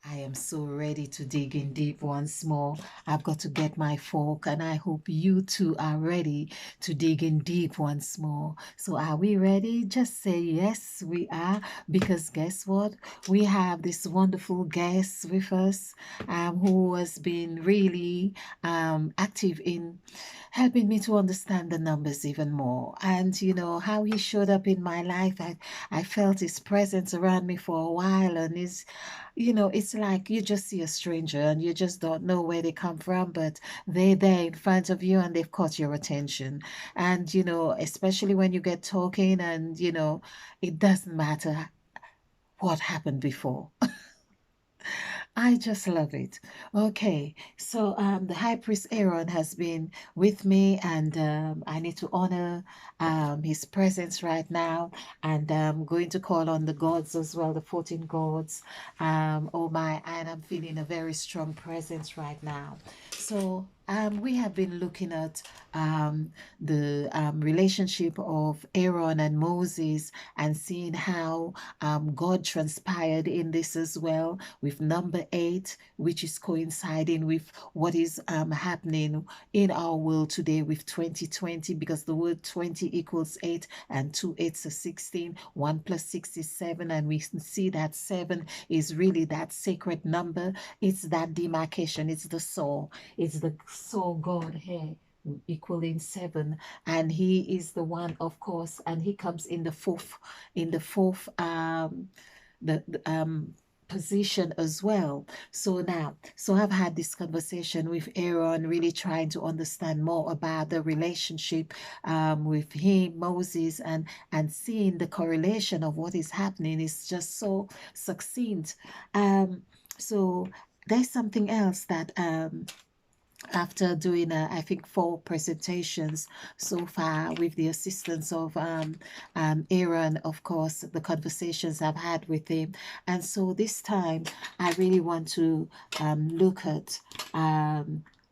I am so ready to dig in deep once more. I've got to get my fork, and I hope you too are ready to dig in deep once more. So, are we ready? Just say yes, we are, because guess what? We have this wonderful guest with us who has been really active in helping me to understand the numbers even more. And you know, how he showed up in my life, I felt his presence around me for a while, and his, you know, it's like you just see a stranger and you just don't know where they come from, but they're there in front of you and they've caught your attention. And, you know, especially when you get talking and, you know, it doesn't matter what happened before. I just love it. Okay, so the High Priest Aaron has been with me, and I need to honor his presence right now. And I'm going to call on the gods as well, the 14 gods. Oh my, and I'm feeling a very strong presence right now. So we have been looking at the relationship of Aaron and Moses and seeing how God transpired in this as well, with number 8, which is coinciding with what is happening in our world today with 2020, because the word 20 equals 8 and 2 8s are 16, 1 plus 6 is 7, and we see that 7 is really that sacred number. It's that demarcation, it's the soul, it's the soul God here equaling 7, and he is the one, of course, and he comes in the fourth the position as well. So now, so I've had this conversation with Aaron, really trying to understand more about the relationship with him, Moses, and seeing the correlation of what is happening is just so succinct. So there's something else that after doing I think 4 presentations so far with the assistance of Aaron, of course, the conversations I've had with him. And so this time I really want to look at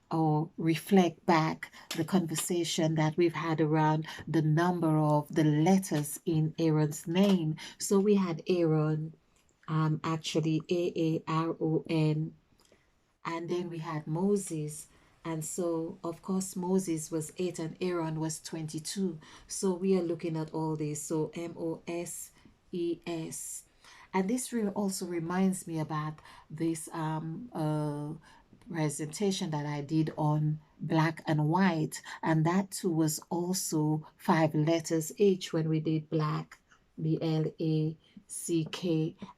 or reflect back the conversation that we've had around the number of the letters in Aaron's name. So we had Aaron, actually Aaron, and then we had Moses. And so, of course, Moses was 8 and Aaron was 22. So we are looking at all this. So Moses. And this also reminds me about this presentation that I did on black and white. And that too was also 5 letters each when we did black, BLACK,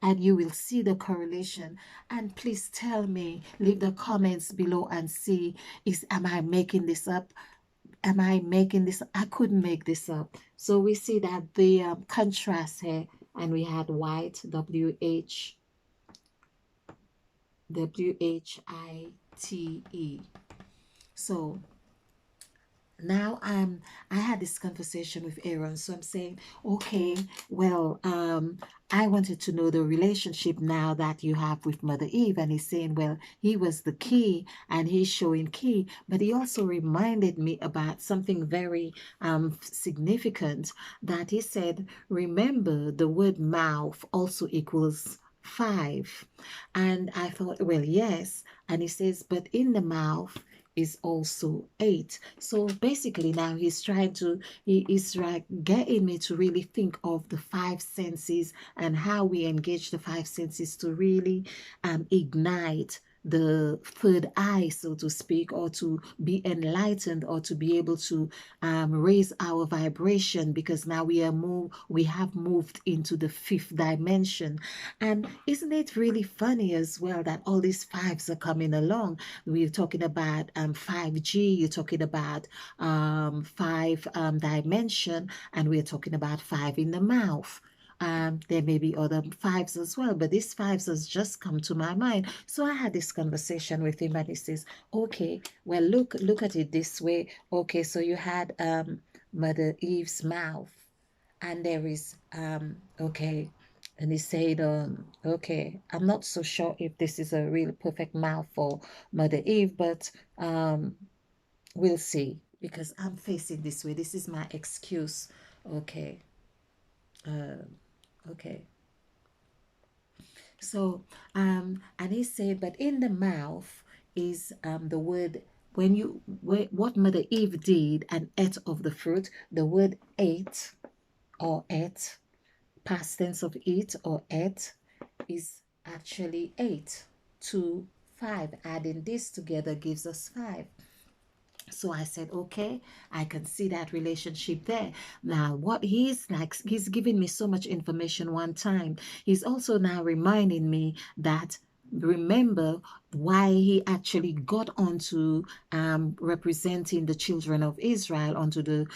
and you will see the correlation. And please tell me, leave the comments below and see, am I making this up? Am I making this? I couldn't make this up. So we see that the contrast here, and we had white, WHITE. So now I had this conversation with Aaron, so I'm saying, okay, well, I wanted to know the relationship now that you have with Mother Eve. And he's saying, well, he was the key and he's showing key, but he also reminded me about something very significant, that he said, remember the word mouth also equals 5. And I thought, well, yes. And he says, but in the mouth is also 8. So basically now he is like getting me to really think of the 5 senses and how we engage the 5 senses to really ignite the third eye, so to speak, or to be enlightened, or to be able to raise our vibration, because now we have moved into the 5th dimension. And isn't it really funny as well that all these fives are coming along? We're talking about 5G, you're talking about 5 dimension, and we're talking about 5 in the mouth. There may be other 5s as well, but these 5s has just come to my mind. So I had this conversation with him, and he says, okay, well, look at it this way. Okay, so you had Mother Eve's mouth, and there is okay, and he said, okay, I'm not so sure if this is a real perfect mouth for Mother Eve, but we'll see, because I'm facing this way. This is my excuse. Okay. Okay. So, and he said, but in the mouth is the word, what Mother Eve did and ate of the fruit, the word ate or ate, past tense of eat or ate, is actually 8 to 5. Adding this together gives us 5. So I said, okay, I can see that relationship there. Now, what he's like, he's giving me so much information one time. He's also now reminding me that remember why he actually got onto representing the children of Israel onto the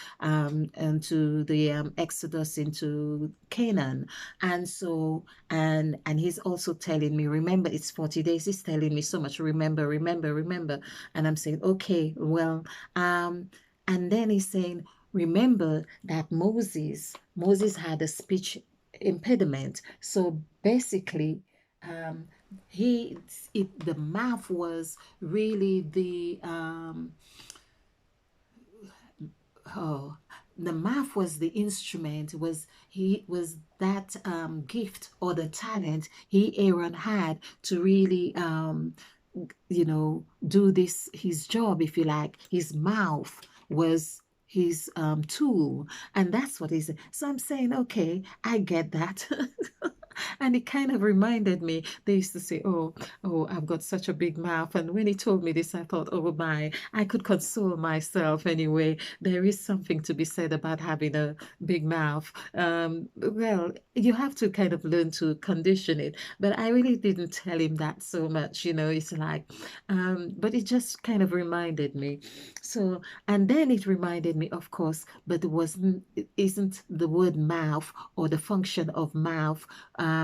Exodus into Canaan. And so and he's also telling me, remember, it's 40 days. He's telling me so much, remember, remember, remember. And I'm saying, okay, well, um, and then he's saying, remember that Moses had a speech impediment. So basically, um, the mouth was really oh, the mouth was the instrument, was that gift or the talent Aaron had to really do this, his job, if you like. His mouth was his tool, and that's what he said. So I'm saying, okay, I get that. And it kind of reminded me, they used to say, oh, I've got such a big mouth. And when he told me this, I thought, oh my, I could console myself anyway. There is something to be said about having a big mouth. Well, you have to kind of learn to condition it. But I really didn't tell him that so much, it's like, but it just kind of reminded me. So, and then it reminded me, of course, but it isn't the word mouth or the function of mouth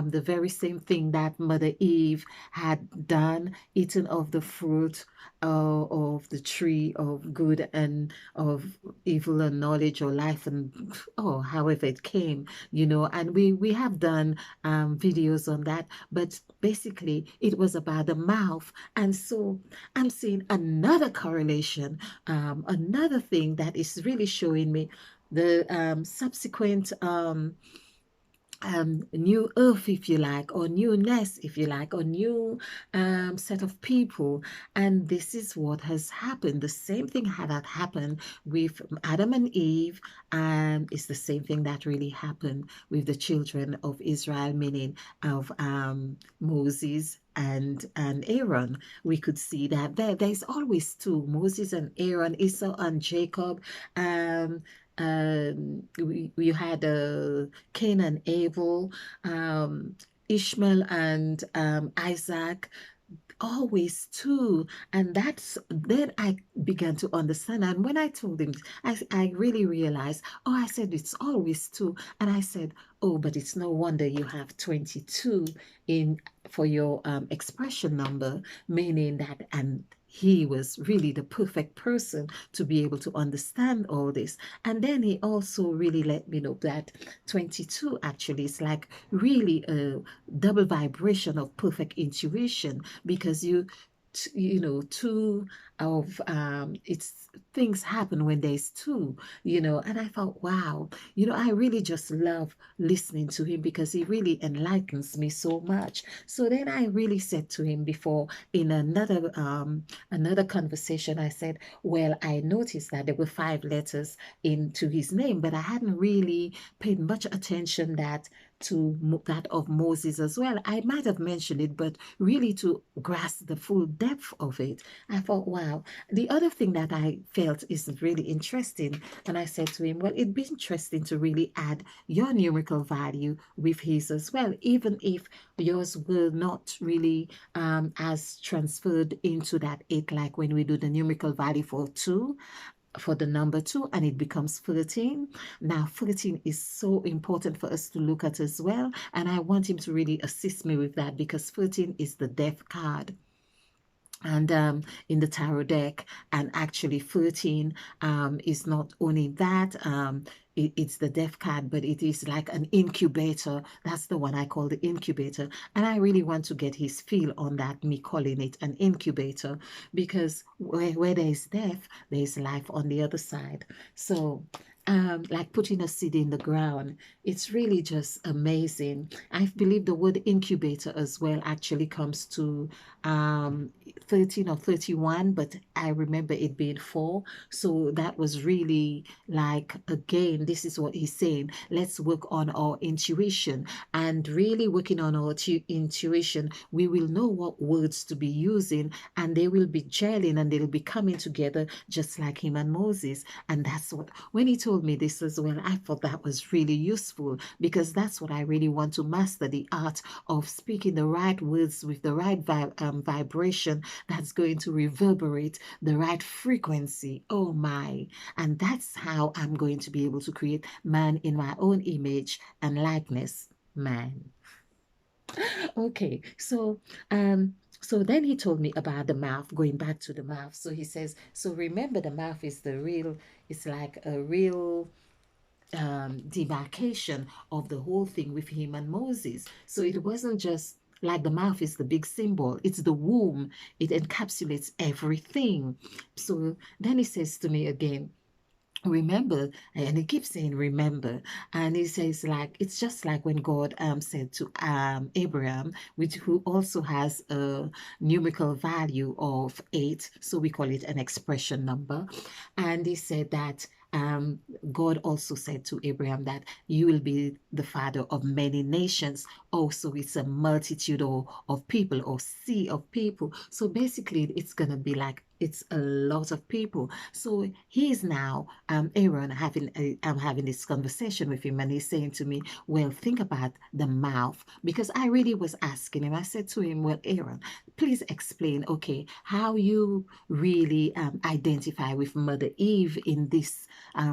the very same thing that Mother Eve had done, eaten of the fruit of the tree of good and of evil and knowledge or life and however it came, and we have done videos on that, but basically it was about the mouth. And so I'm seeing another correlation, another thing that is really showing me the subsequent new earth, if you like, or newness, if you like, or new set of people. And this is what has happened. The same thing that happened with Adam and Eve, and it's the same thing that really happened with the children of Israel, meaning of Moses and Aaron. We could see that there's always two, Moses and Aaron, Esau and Jacob. We had Cain and Abel, Ishmael and Isaac, always two. And that's then I began to understand. And when I told him, I really realized, I said it's always two. And I said, oh, but it's no wonder you have 22 in for your expression number, meaning that, and he was really the perfect person to be able to understand all this. And then he also really let me know that 22 actually is like really a double vibration of perfect intuition, because two of it's things happen when there's two, and I thought, wow, I really just love listening to him because he really enlightens me so much. So then I really said to him before in another conversation, I said, well, I noticed that there were 5 letters into his name, but I hadn't really paid much attention that of Moses as well. I might have mentioned it, but really to grasp the full depth of it, I thought, wow. The other thing that I felt is really interesting, and I said to him, well, it'd be interesting to really add your numerical value with his as well, even if yours will not really as transferred into that 8, like when we do the numerical value for 2, for the number 2, and it becomes 13. Now 13 is so important for us to look at as well, and I want him to really assist me with that, because 13 is the death card, and in the tarot deck. And actually 13 is not only that, it's the death card, but it is like an incubator. That's the one I call the incubator, and I really want to get his feel on that, me calling it an incubator, because where there is death, there is life on the other side. So like putting a seed in the ground. It's really just amazing. I believe the word incubator as well actually comes to um, 13 or 31, but I remember it being 4. So that was really like, again, this is what he's saying. Let's work on our intuition, and really working on our intuition, we will know what words to be using, and they will be gelling and they'll be coming together just like him and Moses. And that's what, when he told me this as well, I thought that was really useful, because that's what I really want to master, the art of speaking the right words with the right vibration that's going to reverberate the right frequency. Oh my. And that's how I'm going to be able to create man in my own image and likeness. Man. Okay, so then he told me about the mouth, going back to the mouth. So he says, so remember, the mouth is the real, it's like a real demarcation of the whole thing with him and Moses. So it wasn't just like the mouth is the big symbol, it's the womb, it encapsulates everything. So then he says to me again, remember, and he keeps saying remember, and he says, like, it's just like when God said to Abraham, which who also has a numerical value of 8, so we call it an expression number. And he said that God also said to Abraham that you will be the father of many nations. Also, it's a multitude of people, or sea of people. So basically, it's gonna be like, it's a lot of people. So he's now Aaron having I'm having this conversation with him, and he's saying to me, well, think about the mouth, because I really was asking him. I said to him, well, Aaron, please explain, okay, how you really identify with Mother Eve in this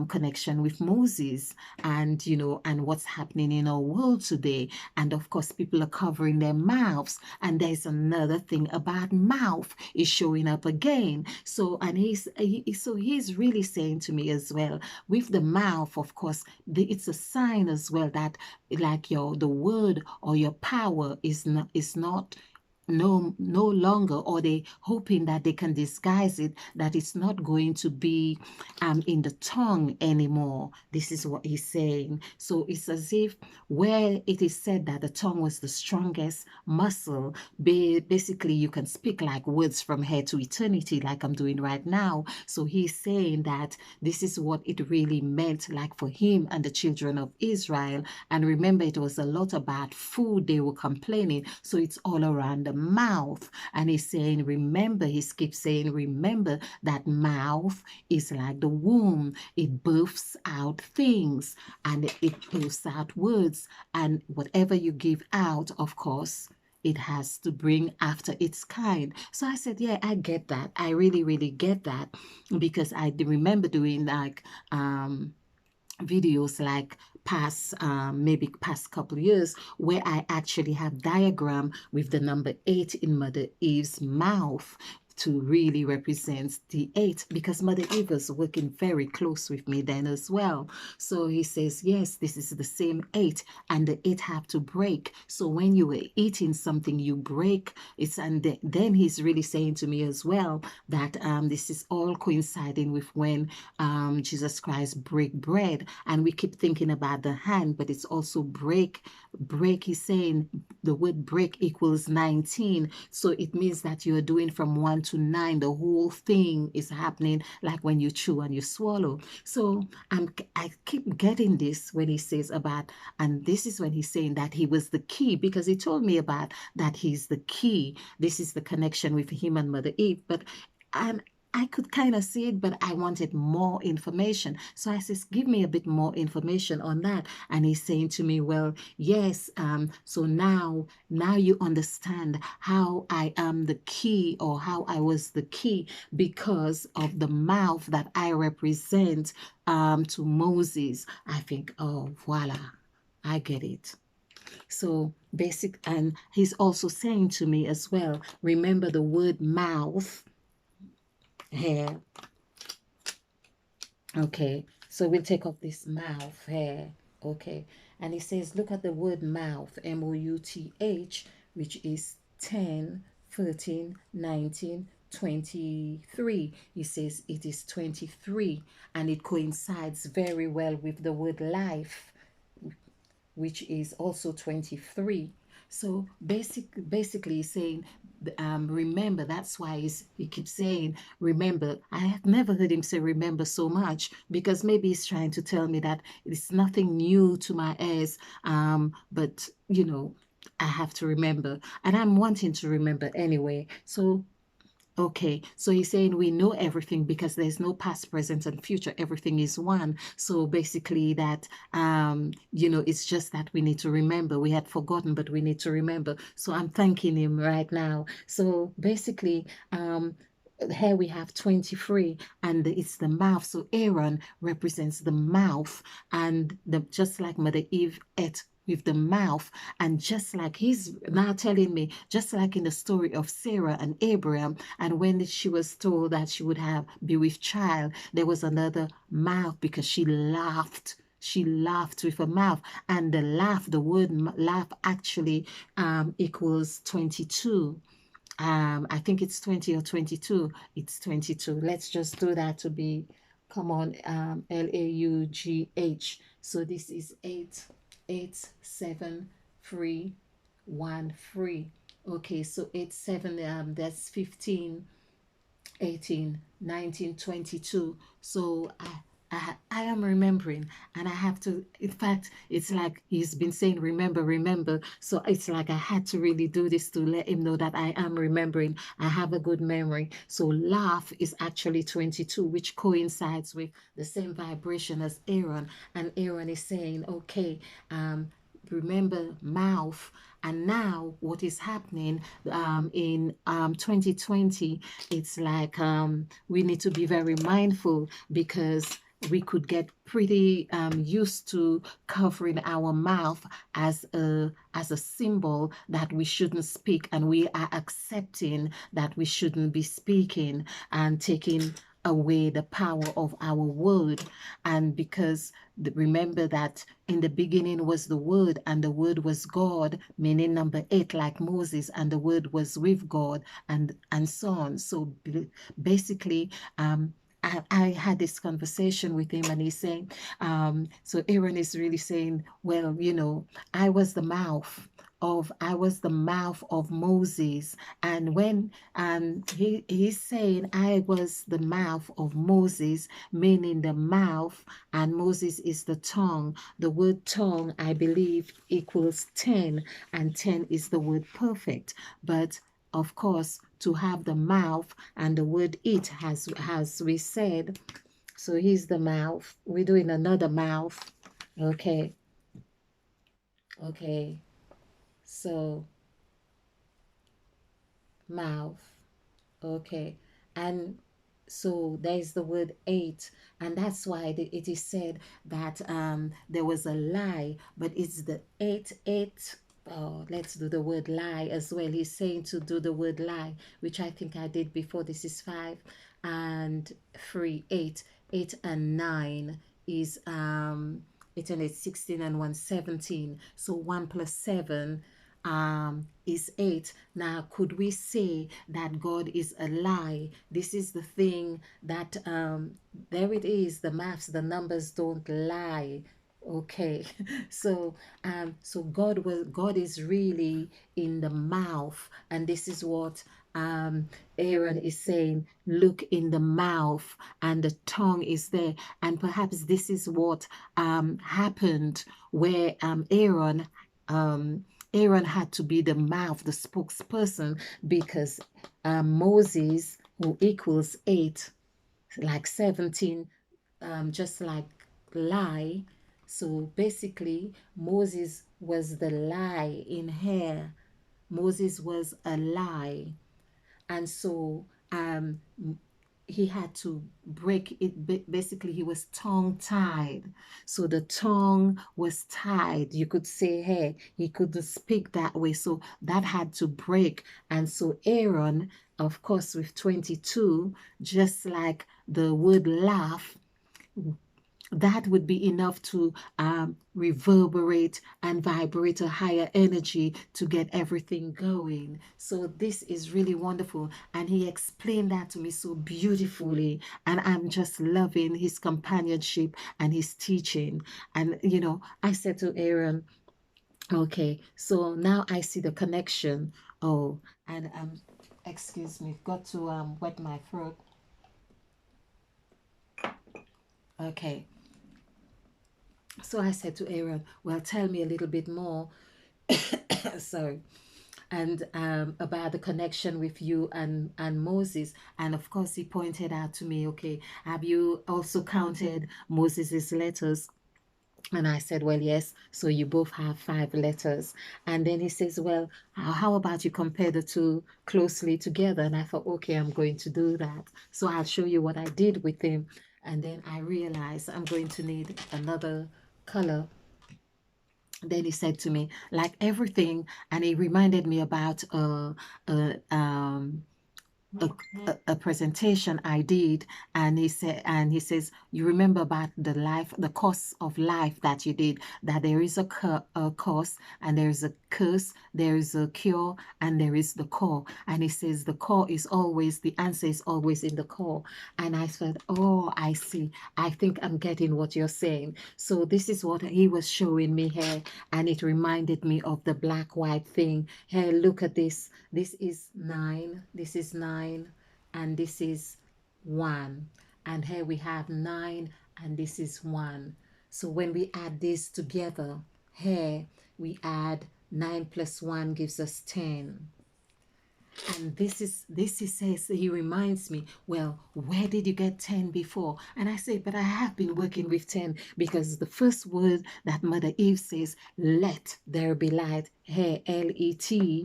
connection with Moses, and and what's happening in our world today. And of course, people are covering their mouths, and there's another thing about mouth is showing up again. So, and he's really saying to me as well, with the mouth, of course, it's a sign as well that, like, the word or your power is not no longer, or they hoping that they can disguise it, that it's not going to be in the tongue anymore. This is what he's saying. So it's as if, where it is said that the tongue was the strongest muscle, basically you can speak like words from here to eternity, like I'm doing right now. So he's saying that this is what it really meant, like for him and the children of Israel. And remember, it was a lot about food they were complaining, so it's all around the mouth. And he's saying, remember, he keeps saying, remember that mouth is like the womb. It births out things, and it births out words. And whatever you give out, of course, it has to bring after its kind. So I said, yeah, I get that. I really, really get that, because I remember doing like videos like maybe past couple years, where I actually have diagram with the number 8 in Mother Eve's mouth to really represent the 8, because Mother Eve was working very close with me then as well. So he says, yes, this is the same 8, and the 8 have to break. So when you were eating something, you break it's, and then he's really saying to me as well that this is all coinciding with when Jesus Christ break bread, and we keep thinking about the hand, but it's also break. He's saying the word break equals 19, so it means that you're doing from 1 to 9. The whole thing is happening, like when you chew and you swallow. So I keep getting this when he says about, and this is when he's saying that he was the key, because he told me about that he's the key. This is the connection with him and Mother Eve. But I could kind of see it, but I wanted more information. So I says, give me a bit more information on that. And he's saying to me, well, yes, so now you understand how I am the key, or how I was the key, because of the mouth that I represent to Moses. I think, oh, voila, I get it. So basic, and he's also saying to me as well, remember the word mouth here. Okay, so we'll take off this mouth here. Okay, and it says, look at the word mouth, MOUTH, which is 10, 13, 19, 23. He says it is 23, and it coincides very well with the word life, which is also 23. So basically saying, remember. That's why he keeps saying remember. I have never heard him say remember so much, because maybe he's trying to tell me that it's nothing new to my ears, but I have to remember, and I'm wanting to remember anyway. So okay, so he's saying we know everything because there's no past, present, and future. Everything is one. So basically, that it's just that we need to remember. We had forgotten, but we need to remember. So I'm thanking him right now. So basically, here we have 23, and it's the mouth. So Aaron represents the mouth, and just like Mother Eve ate with the mouth, and just like he's now telling me, just like in the story of Sarah and Abraham, and when she was told that she would be with child, there was another mouth, because she laughed with her mouth, and the word laugh actually equals 22. I think it's 20 or 22. It's 22. Let's just do that to be, come on, Laugh. So this is 8, 8, 7, 3, 1, 3. Okay, so 8, 7, that's 15, 18, 19, 22. So I am remembering, and I have to, in fact, it's like he's been saying, remember, remember. So it's like I had to really do this to let him know that I am remembering. I have a good memory. So laugh is actually 22, which coincides with the same vibration as Aaron. And Aaron is saying, okay, remember mouth. And now what is happening in 2020, it's like we need to be very mindful, because we could get pretty used to covering our mouth as a symbol that we shouldn't speak, and we are accepting that we shouldn't be speaking, and taking away the power of our word. And because remember that in the beginning was the word, and the word was God, meaning number 8, like Moses, and the word was with God, and so on. So basically, I had this conversation with him, and he's saying, so Aaron is really saying, well, I was the mouth of Moses. And when he's saying I was the mouth of Moses, meaning the mouth, and Moses is the tongue. The word tongue, I believe, equals 10, and 10 is the word perfect. But of course, to have the mouth and the word it, has we said. So he's the mouth. We're doing another mouth. Okay. Okay. So mouth. Okay. And so there's the word 8, and that's why it is said that there was a lie, but it's the 8, 8. Oh, let's do the word lie as well. He's saying to do the word lie, which I think I did before. This is 5 and 3, 8. 8 and 9 is 8 and 8, 16, and 1, 17. So 1 plus 7 is 8. Now, could we say that God is a lie? This is the thing that there it is, the maths, the numbers don't lie. Okay. So God is really in the mouth, and this is what Aaron is saying, look in the mouth, and the tongue is there. And perhaps this is what happened, where Aaron had to be the mouth, the spokesperson, because Moses, who equals 8, like 17, just like lie. So basically, Moses was the lie in here. Moses was a lie. And so he had to break it. Basically, he was tongue tied. So the tongue was tied. You could say, hey, he couldn't speak that way. So that had to break. And so Aaron, of course, with 22, just like the word laugh, that would be enough to reverberate and vibrate a higher energy to get everything going. So this is really wonderful. And he explained that to me so beautifully. And I'm just loving his companionship and his teaching. And, I said to Aaron, okay, so now I see the connection. Oh, and excuse me, got to wet my throat. Okay, so I said to Aaron, well, tell me a little bit more. Sorry. And about the connection with you and Moses. And of course, he pointed out to me, okay, have you also counted Moses's letters? And I said, well, yes. So you both have 5 letters. And then he says, well, how about you compare the two closely together? And I thought, okay, I'm going to do that. So I'll show you what I did with him. And then I realized I'm going to need another color. Then he said to me, like everything, and he reminded me about uh, um, a presentation I did, and he says, you remember about the course of life that you did, that there is a course, and there is a curse, there is a cure, and there is the core. And he says the core is always, the answer is always in the core. And I said, oh, I see. I think I'm getting what you're saying. So this is what he was showing me here, and it reminded me of the black white thing. Hey, look at this. This is 9. This is 9, and this is 1. And here we have 9, and this is 1. So when we add this together, here we add 9 plus 1 gives us 10. And this is says, he reminds me, well, where did you get 10 before? And I say, but I have been working with 10, because the first word that Mother Eve says, let there be light, here, L-E-T,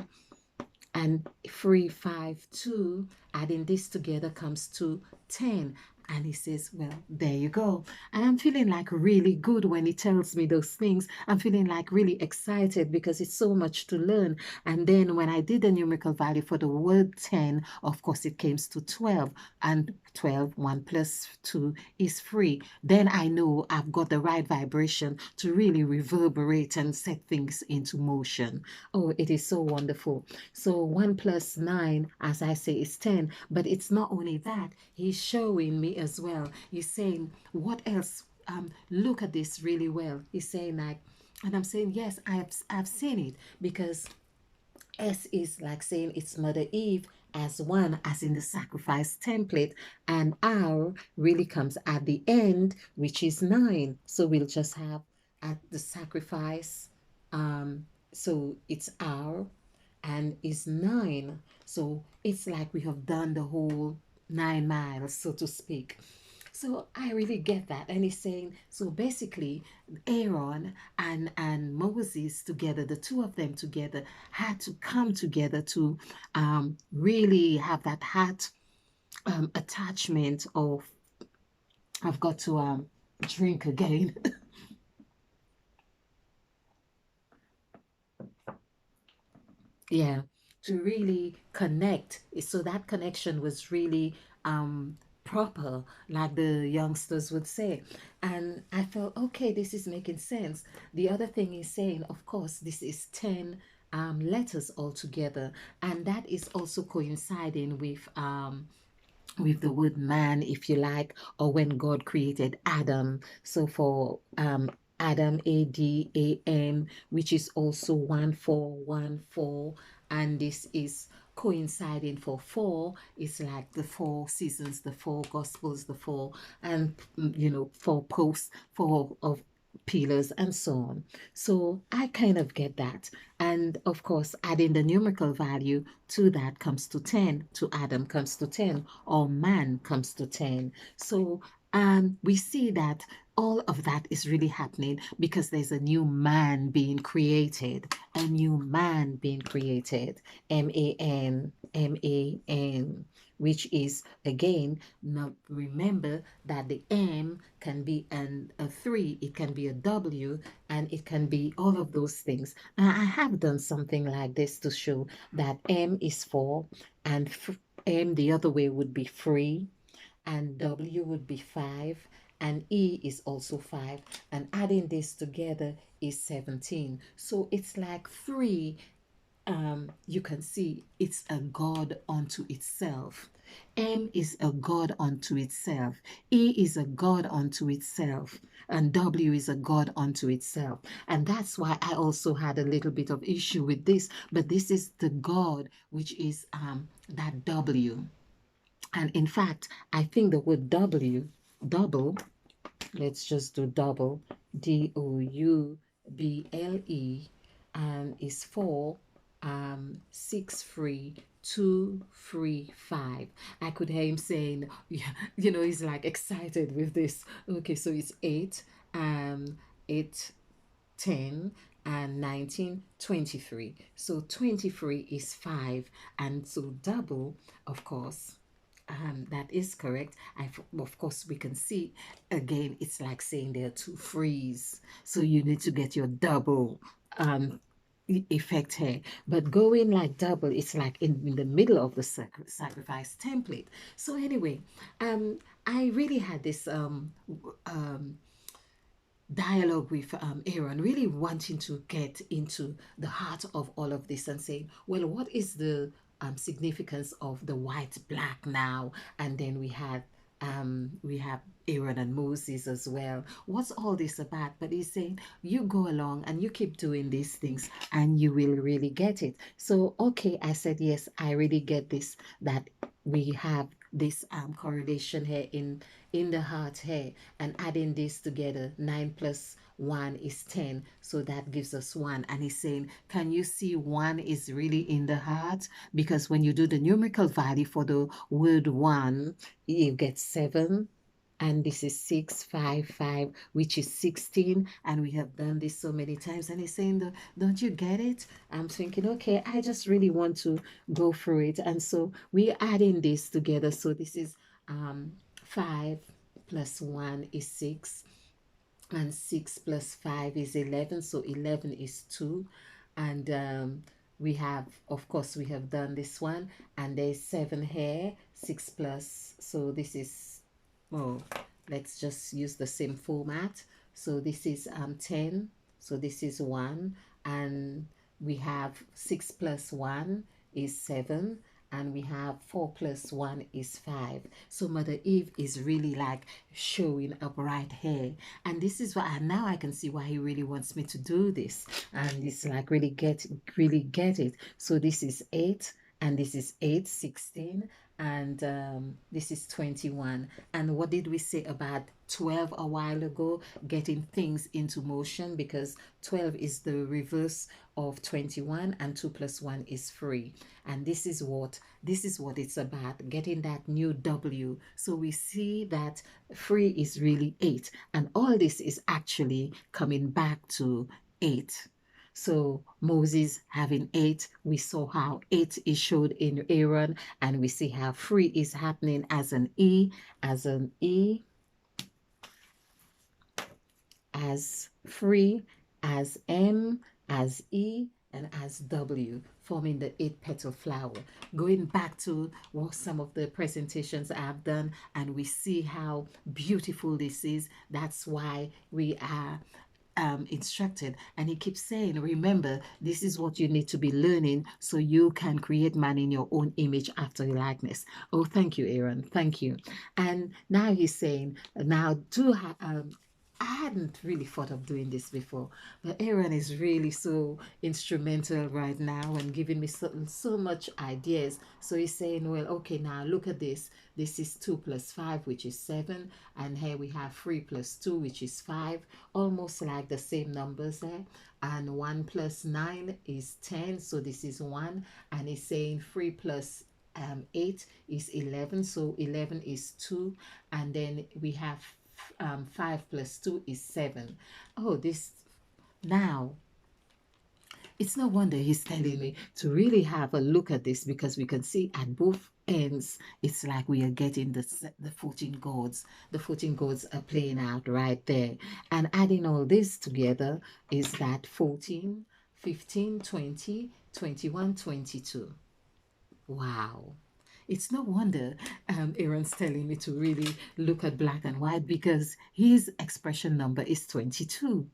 and 3, 5, 2, adding this together comes to 10. And he says, well, there you go. And I'm feeling like really good when he tells me those things. I'm feeling like really excited because it's so much to learn. And then when I did the numerical value for the word 10, of course, it came to 12. And 12, 1 plus 2 is 3. Then I know I've got the right vibration to really reverberate and set things into motion. Oh, it is so wonderful. So 1 plus 9, as I say, is 10. But it's not only that. He's showing me as well. He's saying, what else? Look at this really well. He's saying like, and I'm saying, yes, I've seen it, because S is like saying it's Mother Eve as 1, as in the sacrifice template, and R really comes at the end, which is 9. So we'll just have at the sacrifice, so it's R and is 9. So it's like we have done the whole 9 miles, so to speak. So I really get that. And he's saying, so basically, Aaron and Moses together, the two of them together, had to come together to really have that heart attachment of, I've got to drink again. Yeah, to really connect. So that connection was really proper, like the youngsters would say. And I felt, okay, this is making sense. The other thing is saying, of course, this is 10 letters altogether, and that is also coinciding with the word man, if you like, or when God created Adam. So for Adam, Adam, which is also 1414, and this is coinciding for 4. It's like the 4 seasons, the 4 gospels, the 4, and 4 posts, 4 of pillars, and so on. So I kind of get that. And of course, adding the numerical value to that comes to 10, to Adam comes to 10, or man comes to 10. So we see that all of that is really happening because there's a new man being created, a new man being created, M-A-N, M-A-N, which is, again, now remember that the M can be a 3, it can be a W, and it can be all of those things. I have done something like this to show that M is 4, and M the other way would be 3, and W would be 5, and E is also 5, and adding this together is 17. So it's like 3. You can see it's a God unto itself. M is a God unto itself. E is a God unto itself. And W is a God unto itself. And that's why I also had a little bit of issue with this. But this is the God, which is that W. And in fact, I think the word W, double, let's just do double, double, and is 4, 6, 3, 2, 3, 5. I could hear him saying, yeah, he's like excited with this. Okay, so it's 8, 8, 10, and 19, 23. So 23 is 5, and so double, of course, that is correct. Of course, we can see again, it's like saying there are two threes. So you need to get your double effect here. But going like double, it's like in the middle of the sacrifice template. So anyway, I really had this um, dialogue with Aaron, really wanting to get into the heart of all of this and saying, well, what is the significance of the white black now? And then we have Aaron and Moses as well. What's all this about? But he's saying, you go along and you keep doing these things and you will really get it. So, okay, I said, yes, I really get this, that we have this correlation here in the heart here, and adding this together, 9 plus 1 is 10, so that gives us 1. And he's saying, can you see 1 is really in the heart? Because when you do the numerical value for the word 1, you get 7, and this is 6, 5, 5, which is 16, and we have done this so many times. And he's saying, don't you get it? I'm thinking, okay, I just really want to go through it. And so we're adding this together. So this is 5 plus 1 is 6, and 6 plus 5 is 11, so 11 is 2. And we have, of course, we have done this one, and there's 7 here, 6 plus, so this is, oh, let's just use the same format. So this is 10, so this is 1, and we have 6 plus 1 is 7, and we have 4 plus 1 is 5. So Mother Eve is really like showing up right here. And this is why, and now I can see why he really wants me to do this. And it's like really get it. So this is 8, and this is 8, 16, and this is 21. And what did we say about 12 a while ago? Getting things into motion, because 12 is the reverse of 21, and 2 plus 1 is 3. And this is what it's about, getting that new W. So we see that 3 is really 8, and all this is actually coming back to 8. So Moses having 8, we saw how 8 is showed in Aaron, and we see how 3 is happening as an E, as 3, as M, as E, and as W, forming the 8-petal flower. Going back to some of the presentations I've done, and we see how beautiful this is. That's why we are instructed. And he keeps saying, remember, this is what you need to be learning so you can create man in your own image after your likeness. Oh, thank you, Aaron. Thank you. And now he's saying, now I hadn't really thought of doing this before, but Aaron is really so instrumental right now and giving me so much ideas. So he's saying, well, okay, now look at this. This is 2 plus 5, which is 7. And here we have 3 plus 2, which is 5. Almost like the same numbers there. And 1 plus 9 is 10. So this is 1. And he's saying 3 plus 8 is 11. So 11 is 2. And then we have 5 plus 2 is 7. Oh, this now, it's no wonder he's telling me to really have a look at this, because we can see at both ends, it's like we are getting the 14 gods. The 14 gods are playing out right there. And adding all this together is that 14, 15, 20, 21, 22. Wow. it's no wonder Aaron's telling me to really look at black and white because his expression number is 22.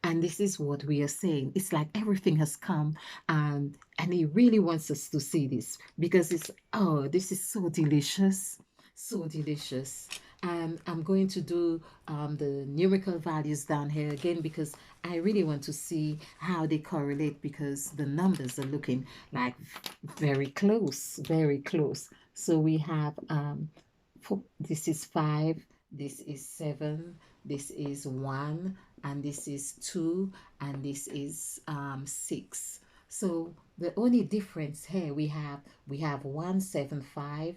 And this is what we are saying. It's like everything has come, and he really wants us to see this because it's, oh, this is so delicious. So delicious. I'm going to do the numerical values down here again because I really want to see how they correlate because the numbers are looking like very close, very close. So we have this is 5, this is 7, this is 1, and this is 2, and this is 6. So the only difference here we have 175,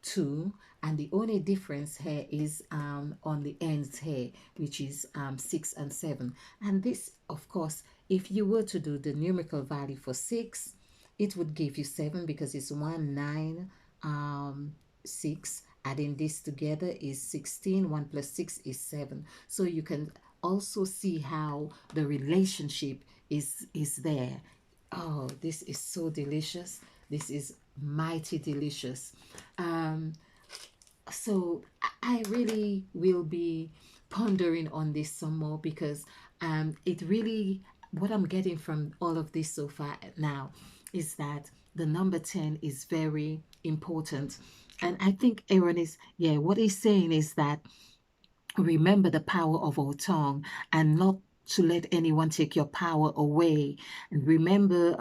2, and the only difference here is on the ends here, which is 6 and 7. And this, of course, if you were to do the numerical value for 6, it would give you 7 because it's 1, 9, 6. Adding this together is 16. 1 plus 6 is 7. So you can also see how the relationship is there. Oh, this is so delicious. This is mighty delicious. Um, so I really will be pondering on this some more because it really, what I'm getting from all of this so far now is that the number 10 is very important. And I think Aaron is, yeah, what he's saying is that remember the power of our tongue and not to let anyone take your power away. And remember,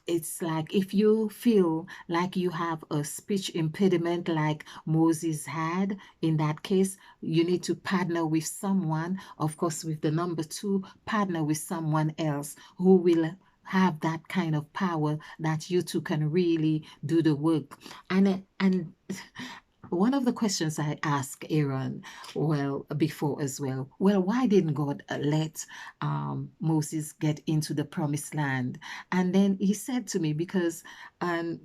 it's like if you feel like you have a speech impediment like Moses had, in that case, you need to partner with someone, of course, with the number 2, partner with someone else who will have that kind of power that you two can really do the work. And one of the questions I asked Aaron, well, before as well, well, why didn't God let Moses get into the promised land? And then he said to me, because um,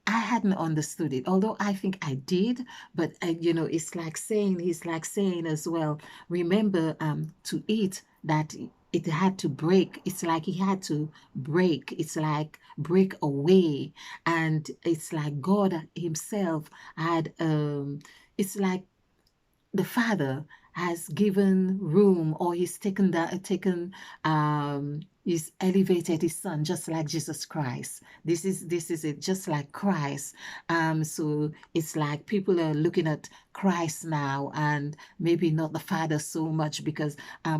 I hadn't understood it, although I think I did. But it's like saying, he's like saying as well, remember to eat that it had to break. It's like he had to break. It's like break away. And it's like God himself had, it's like the father has given room, or he's he's elevated his son just like Jesus Christ. This is it, just like Christ. So it's like people are looking at Christ now and maybe not the father so much because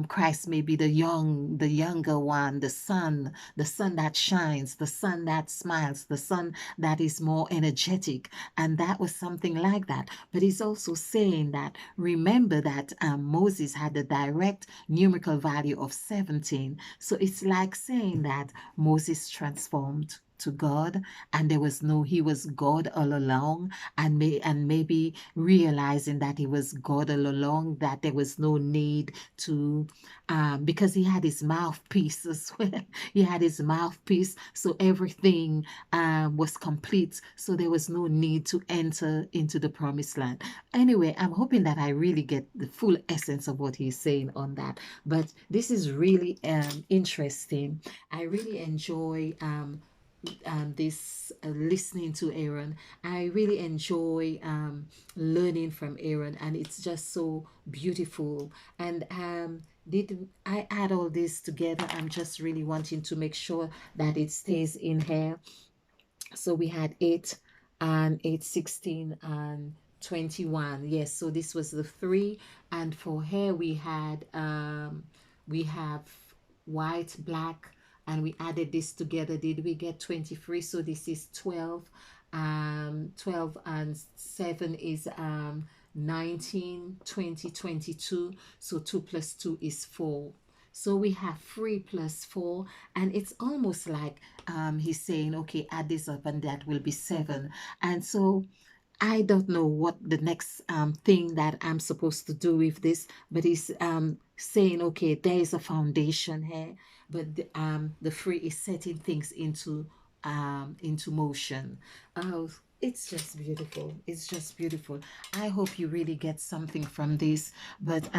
Christ may be the younger one, the son that shines, the son that smiles, the son that is more energetic. And that was something like that. But he's also saying that remember that Moses had a direct numerical value of 17. So it's like saying that Moses transformed to God, and he was God all along, and maybe realizing that he was God all along, that there was no need to, because he had his mouthpiece as well. He had his mouthpiece, so everything was complete. So there was no need to enter into the promised land. Anyway, I'm hoping that I really get the full essence of what he's saying on that. But this is really interesting. I really enjoy this listening to Aaron. I really enjoy learning from Aaron, and it's just so beautiful. And did I add all this together? I'm just really wanting to make sure that it stays in here. So we had 8 and 8, 16 and 21. Yes, so this was the 3. And for hair we have white, black, and we added this together. Did we get 23? So this is 12. 12 and 7 is 19, 20, 22. So 2 plus 2 is 4. So we have 3 plus 4, and it's almost like he's saying, okay, add this up and that will be 7. And so I don't know what the next thing that I'm supposed to do with this, but he's saying, okay, there is a foundation here, but the free is setting things into motion. Uh, It's just beautiful. It's just beautiful. I hope you really get something from this. But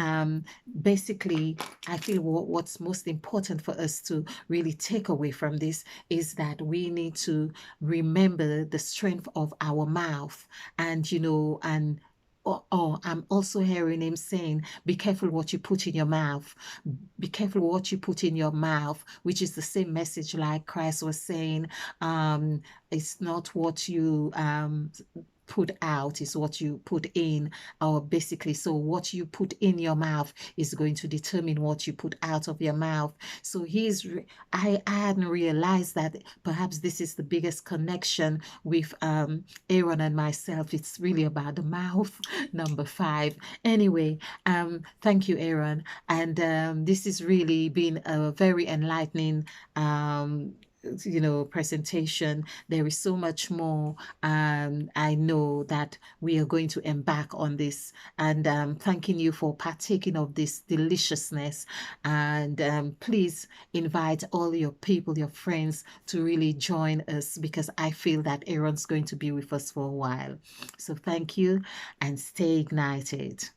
basically, I feel what's most important for us to really take away from this is that we need to remember the strength of our mouth, and and I'm also hearing him saying, be careful what you put in your mouth. Be careful what you put in your mouth, which is the same message like Christ was saying. It's not what you put out, is what you put in, or basically, so what you put in your mouth is going to determine what you put out of your mouth. So I hadn't realized that perhaps this is the biggest connection with Aaron and myself. It's really about the mouth. Number 5. Anyway, thank you, Aaron, and this has really been a very enlightening presentation. There is so much more. I know that we are going to embark on this, and thanking you for partaking of this deliciousness. And please invite all your people, your friends, to really join us, because I feel that Aaron's going to be with us for a while. So thank you, and stay ignited.